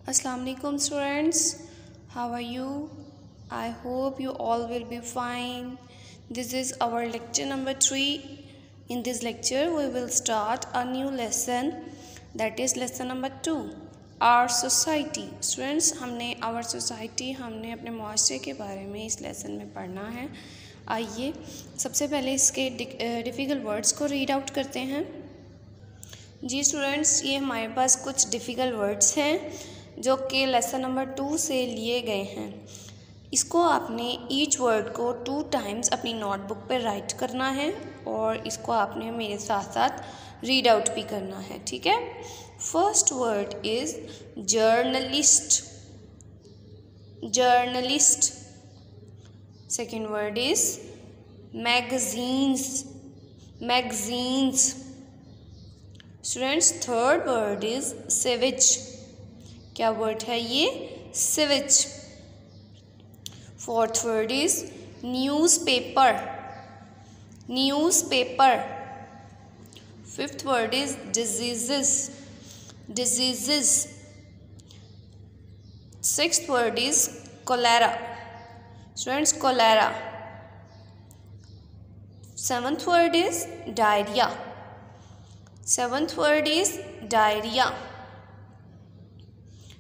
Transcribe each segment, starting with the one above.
Assalamu alaikum students, how are you? I hope you all will be fine. This is our lecture number 3. In this lecture we will start a new lesson, that is lesson number 2, our society. Students, हमने our society हमने अपने मुआशरे के बारे में इस lesson में पढ़ना है। आइए सबसे पहले इसके डिफ़िकल्ट वर्ड्स को रीड आउट करते हैं। जी स्टूडेंट्स, ये हमारे पास कुछ डिफ़िकल्ट वर्ड्स हैं जो कि लेसन नंबर 2 से लिए गए हैं। इसको आपने ईच वर्ड को 2 टाइम्स अपनी नोटबुक पर राइट करना है और इसको आपने मेरे साथ साथ रीड आउट भी करना है, ठीक है। First word is journalist, journalist. Second word is magazines, magazines. Students, third word is sewage. क्या वर्ड है ये? Sewage. Fourth word is newspaper, newspaper. Fifth word is diseases, diseases. Sixth word is cholera, students cholera. Seventh word is diarrhoea, seventh word is diarrhoea.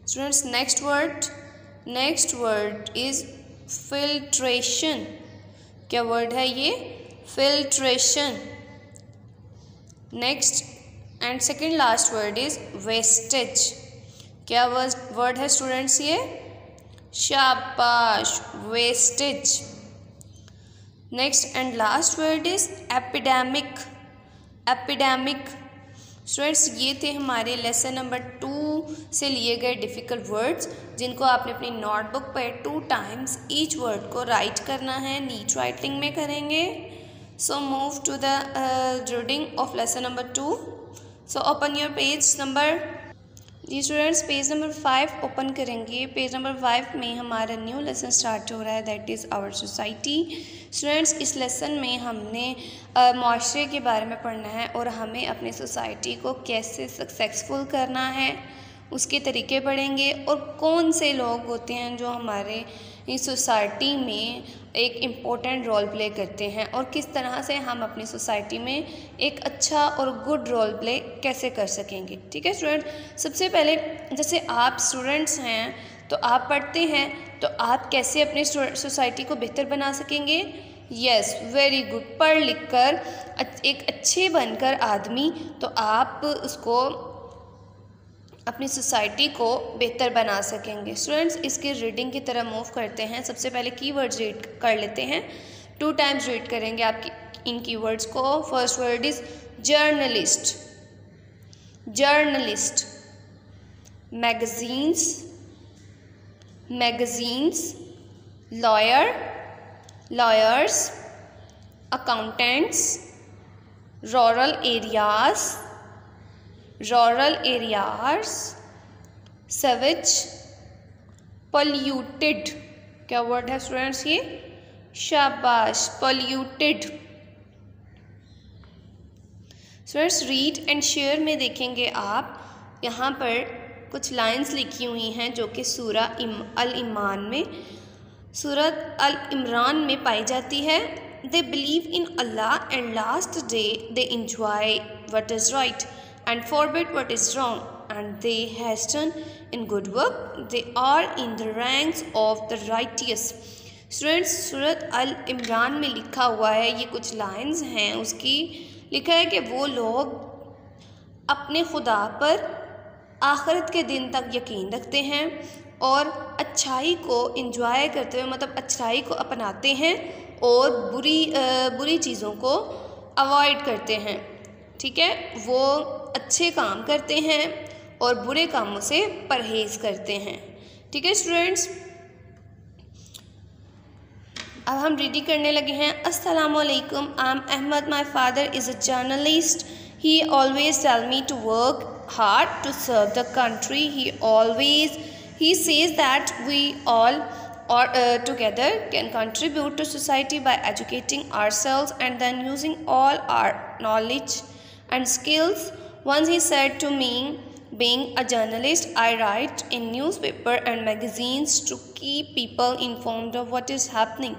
Students, next word is filtration. क्या word है ये? Filtration. Next and second last word is wastage. क्या word है students ये? शाबाश, wastage. Next and last word is epidemic, epidemic. Students, ये थे हमारे लेसन नंबर 2 से लिए गए डिफ़िकल्ट वर्ड्स जिनको आपने अपनी नोटबुक पर 2 टाइम्स ईच वर्ड को राइट करना है, नीट राइटिंग में करेंगे। So move to the reading of lesson number 2। So open your page number, जी स्टूडेंट्स, पेज नंबर 5 ओपन करेंगे। पेज नंबर 5 में हमारा न्यू लेसन स्टार्ट हो रहा है, that is our society. Students, इस लेसन में हमने मुआशरे के बारे में पढ़ना है और हमें अपनी सोसाइटी को कैसे सक्सेसफुल करना है उसके तरीके पढ़ेंगे और कौन से लोग होते हैं जो हमारे इस सोसाइटी में एक इम्पोर्टेंट रोल प्ले करते हैं और किस तरह से हम अपनी सोसाइटी में एक अच्छा और गुड रोल प्ले कैसे कर सकेंगे, ठीक है स्टूडेंट। सबसे पहले जैसे आप स्टूडेंट्स हैं तो आप पढ़ते हैं, तो आप कैसे अपनी सोसाइटी को बेहतर बना सकेंगे? Yes, very good. पढ़ लिख कर एक अच्छे बनकर आदमी, तो आप उसको अपनी सोसाइटी को बेहतर बना सकेंगे। स्टूडेंट्स, इसकी रीडिंग की तरह मूव करते हैं। सबसे पहले कीवर्ड्स रीड कर लेते हैं, 2 टाइम्स रीड करेंगे आप इन कीवर्ड्स को। First word is journalist, journalist. Magazines, magazines. Lawyer, lawyers. Accountants. Rural areas, rural areas. Suez, polluted. क्या वर्ड है स्टूडेंट्स ये? शाबाश, polluted. Students, read and share में देखेंगे आप, यहाँ पर कुछ लाइंस लिखी हुई हैं जो कि सूरह अल इमरान में, सूरत अल इमरान में पाई जाती है। They believe in Allah and last day, they enjoy what is right and forbid what is wrong, and they hasten in good work, they are in the ranks of the righteous. Students, सूरत अल इमरान में लिखा हुआ है, ये कुछ lines हैं उसकी, लिखा है कि वो लोग अपने खुदा पर आखिरत के दिन तक यकीन रखते हैं और अच्छाई को इंजॉय करते हुए, मतलब अच्छाई को अपनाते हैं और बुरी चीज़ों को अवॉइड करते हैं, ठीक है। वो अच्छे काम करते हैं और बुरे कामों से परहेज़ करते हैं, ठीक है स्टूडेंट्स। अब हम रीडिंग करने लगे हैं। अस्सलामु अलैकुम, I am Ahmed, my father is a journalist, he always tell me to work hard to serve the country, he says that we all together can contribute to society by educating ourselves and then using all our knowledge and skills. Once he said to me Being a journalist, I write in newspaper and magazines to keep people informed of what is happening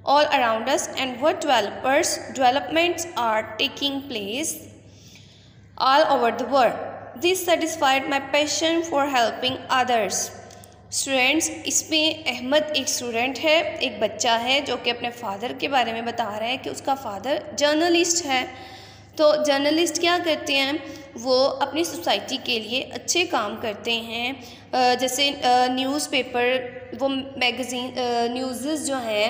all around us and what developments are taking place all over the world. This satisfied my passion for helping others. Students, इसमें अहमद एक student है, एक बच्चा है जो कि अपने father के बारे में बता रहा है कि उसका फादर जर्नलिस्ट है। तो जर्नलिस्ट क्या करते हैं, वो अपनी सोसाइटी के लिए अच्छे काम करते हैं। जैसे न्यूज़पेपर, वो मैगज़ीन न्यूज़ जो हैं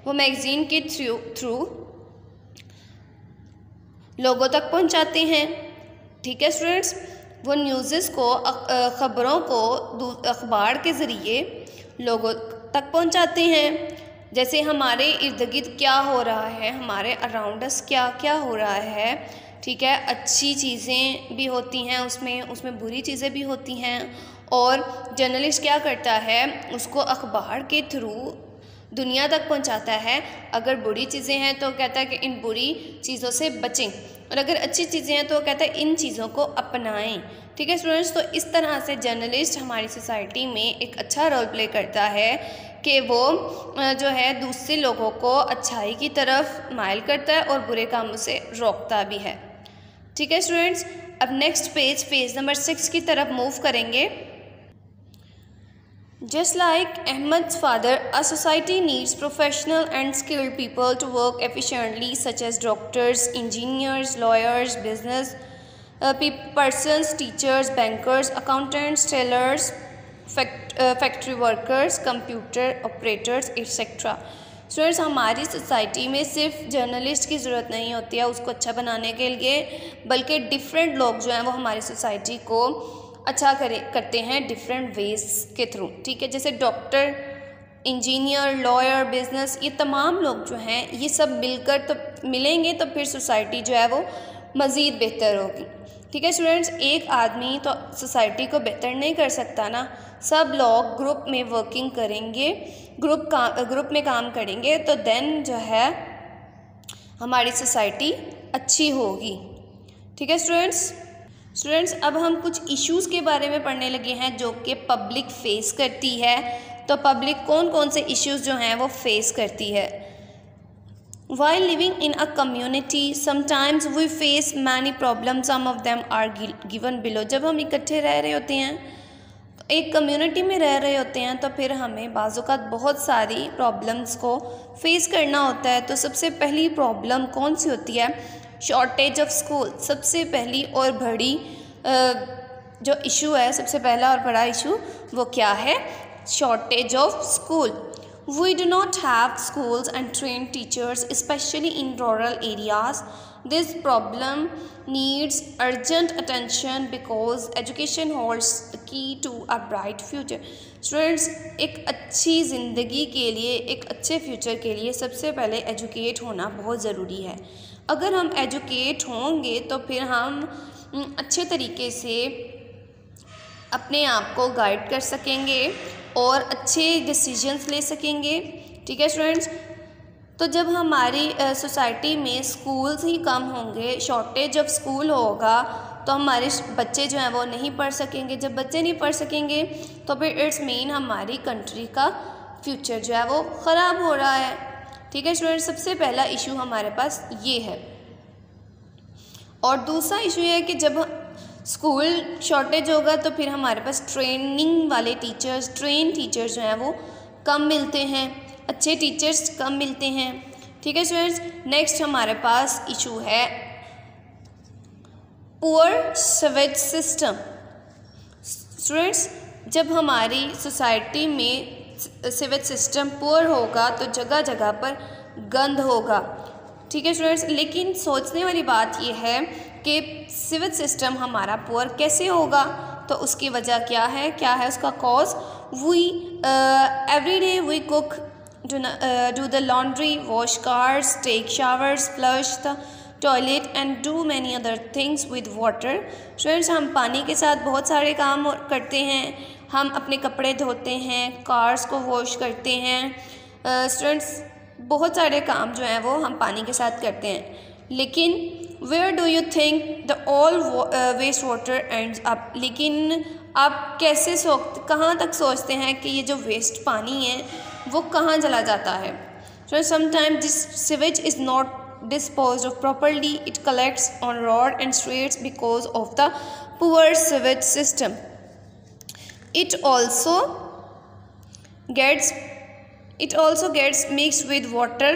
वो मैगज़ीन के थ्रू लोगों तक पहुंचाते हैं। ठीक है स्टूडेंट्स, वो न्यूज़ को ख़बरों को अखबार के ज़रिए लोगों तक पहुंचाते हैं। जैसे हमारे इर्द गिर्द क्या हो रहा है, हमारे अराउंड अस क्या क्या हो रहा है। ठीक है, अच्छी चीज़ें भी होती हैं उसमें बुरी चीज़ें भी होती हैं। और जर्नलिस्ट क्या करता है, उसको अखबार के थ्रू दुनिया तक पहुंचाता है। अगर बुरी चीज़ें हैं तो कहता है कि इन बुरी चीज़ों से बचें, और अगर अच्छी चीज़ें हैं तो कहता है इन चीज़ों को अपनाएं। ठीक है स्टूडेंट्स, तो इस तरह से जर्नलिस्ट हमारी सोसाइटी में एक अच्छा रोल प्ले करता है कि वो जो है दूसरे लोगों को अच्छाई की तरफ माइल करता है और बुरे कामों से रोकता भी है। ठीक है स्टूडेंट्स, अब नेक्स्ट पेज नंबर 6 की तरफ मूव करेंगे। Just like Ahmed's father, a society needs professional and skilled people to work efficiently, such as doctors, engineers, lawyers, business persons, teachers, bankers, accountants, tailors, factory workers, computer operators, etc. Students, हमारी society में सिर्फ journalist की ज़रूरत नहीं होती है उसको अच्छा बनाने के लिए, बल्कि डिफरेंट लोग जो हैं वो हमारी सोसाइटी को अच्छा करते हैं डिफरेंट वेज के थ्रू। ठीक है, जैसे डॉक्टर, इंजीनियर, लॉयर, बिजनेस, ये तमाम लोग जो हैं ये सब मिलकर तो मिलेंगे तो फिर सोसाइटी जो है वो मज़ीद बेहतर होगी। ठीक है स्टूडेंट्स, एक आदमी तो सोसाइटी को बेहतर नहीं कर सकता ना, सब लोग ग्रुप में वर्किंग करेंगे, ग्रुप में काम करेंगे तो देन जो है हमारी सोसाइटी अच्छी होगी। ठीक है स्टूडेंट्स, अब हम कुछ इश्यूज़ के बारे में पढ़ने लगे हैं जो कि पब्लिक फेस करती है। तो पब्लिक कौन कौन से इश्यूज़ जो हैं वो फेस करती है। While living in a community, sometimes we face many problems. Some of them are given below. जब हम इकट्ठे रह रहे होते हैं, एक कम्युनिटी में रह रहे होते हैं, तो फिर हमें बाज़-औक़ात बहुत सारी प्रॉब्लम्स को फेस करना होता है। तो सबसे पहली प्रॉब्लम कौन सी होती है, शॉर्टेज ऑफ स्कूल। सबसे पहली और बड़ी जो इशू है, सबसे पहला और बड़ा इशू वो क्या है, shortage of school. We do not have schools and trained teachers, especially in rural areas. This problem needs urgent attention because education holds the key to a bright future. Students, एक अच्छी ज़िंदगी के लिए, एक अच्छे फ्यूचर के लिए सबसे पहले एजुकेट होना बहुत ज़रूरी है। अगर हम एजुकेट होंगे तो फिर हम अच्छे तरीके से अपने आप को गाइड कर सकेंगे और अच्छे डिसीजंस ले सकेंगे। ठीक है स्टूडेंट्स, तो जब हमारी सोसाइटी में स्कूल्स ही कम होंगे, शॉर्टेज ऑफ स्कूल होगा, तो हमारे बच्चे जो हैं वो नहीं पढ़ सकेंगे। जब बच्चे नहीं पढ़ सकेंगे तो फिर इट्स मीन हमारी कंट्री का फ्यूचर जो है वो ख़राब हो रहा है। ठीक है स्टूडेंट्स, सबसे पहला इशू हमारे पास ये है। और दूसरा इशू ये है कि जब स्कूल शॉर्टेज होगा तो फिर हमारे पास ट्रेन टीचर्स जो हैं वो कम मिलते हैं, अच्छे टीचर्स कम मिलते हैं। ठीक है स्टूडेंट्स, नेक्स्ट हमारे पास इशू है पुअर सीवेज सिस्टम। स्टूडेंट्स, जब हमारी सोसाइटी में सीवेज सिस्टम पुअर होगा तो जगह जगह पर गंद होगा। ठीक है स्टूडेंट्स, लेकिन सोचने वाली बात यह है कि सीवेज सिस्टम हमारा पुअर कैसे होगा, तो उसकी वजह क्या है उसका cause. We every day we cook, do the laundry, wash cars, take showers, flush the toilet and do many other things with water. Students, हम पानी के साथ बहुत सारे काम करते हैं, हम अपने कपड़े धोते हैं, कार्स को वॉश करते हैं। स्टूडेंट्स, बहुत सारे काम जो हैं वो हम पानी के साथ करते हैं, लेकिन where do you think the all waste water ends up, लेकिन आप कैसे कहाँ तक सोचते हैं कि ये जो वेस्ट पानी है वो कहाँ चला जाता है। So sometime this sewage is not disposed of properly. It collects on road and streets because of the poor sewage system. It also gets mixed with water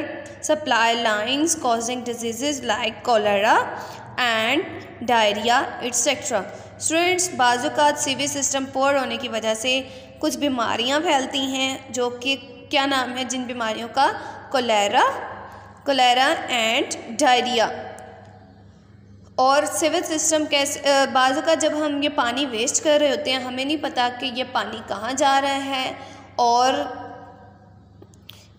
supply lines, causing diseases like cholera and diarrhea etc. Students, बाज़-औक़ात sewage system poor होने की वजह से कुछ बीमारियां फैलती हैं, जो कि क्या नाम है जिन बीमारियों का? Cholera and diarrhoea. और सिवेज सिस्टम कैसे बाज़ का जब हम ये पानी वेस्ट कर रहे होते हैं, हमें नहीं पता कि ये पानी कहाँ जा रहा है और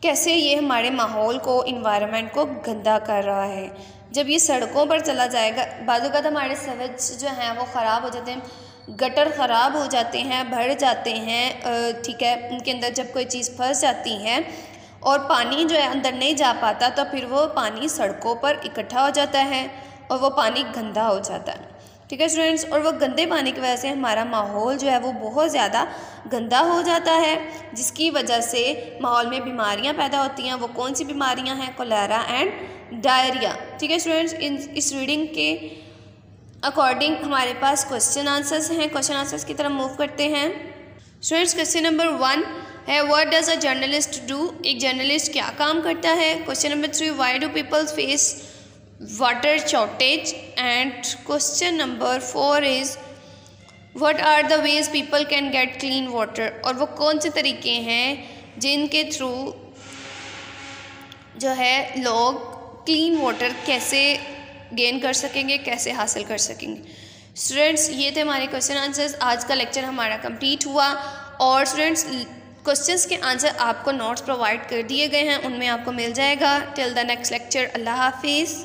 कैसे ये हमारे माहौल को, इन्वायरमेंट को गंदा कर रहा है। जब ये सड़कों पर चला जाएगा, बाज़ का हमारे सिवेज जो हैं वो ख़राब हो जाते हैं, गटर ख़राब हो जाते हैं, भर जाते हैं, ठीक है। उनके अंदर जब कोई चीज़ फंस जाती है और पानी जो है अंदर नहीं जा पाता, तो फिर वो पानी सड़कों पर इकट्ठा हो जाता है और वो पानी गंदा हो जाता है, ठीक है स्टूडेंट्स। और वो गंदे पानी की वजह से हमारा माहौल जो है वो बहुत ज़्यादा गंदा हो जाता है, जिसकी वजह से माहौल में बीमारियां पैदा होती हैं। वो कौन सी बीमारियां हैं? कोलेरा एंड डायरिया, ठीक है स्टूडेंट्स। इस रीडिंग के अकॉर्डिंग हमारे पास क्वेश्चन आंसर्स हैं। क्वेश्चन आंसर्स की तरफ मूव करते हैं स्टूडेंट्स। क्वेश्चन नंबर 1 है, what does a journalist do? एक जर्नलिस्ट क्या काम करता है? Question number 3, why do people face water shortage? And question number 4 is, what are the ways people can get clean water? और वो कौन से तरीके हैं जिनके थ्रू जो है लोग क्लीन वाटर कैसे गेन कर सकेंगे, कैसे हासिल कर सकेंगे। स्टूडेंट्स, ये थे हमारे क्वेश्चन आंसर्स। आज का लेक्चर हमारा कंप्लीट हुआ। और स्टूडेंट्स, क्वेश्चंस के आंसर आपको नोट्स प्रोवाइड कर दिए गए हैं, उनमें आपको मिल जाएगा। टिल द नेक्स्ट लेक्चर, अल्लाह हाफिज़।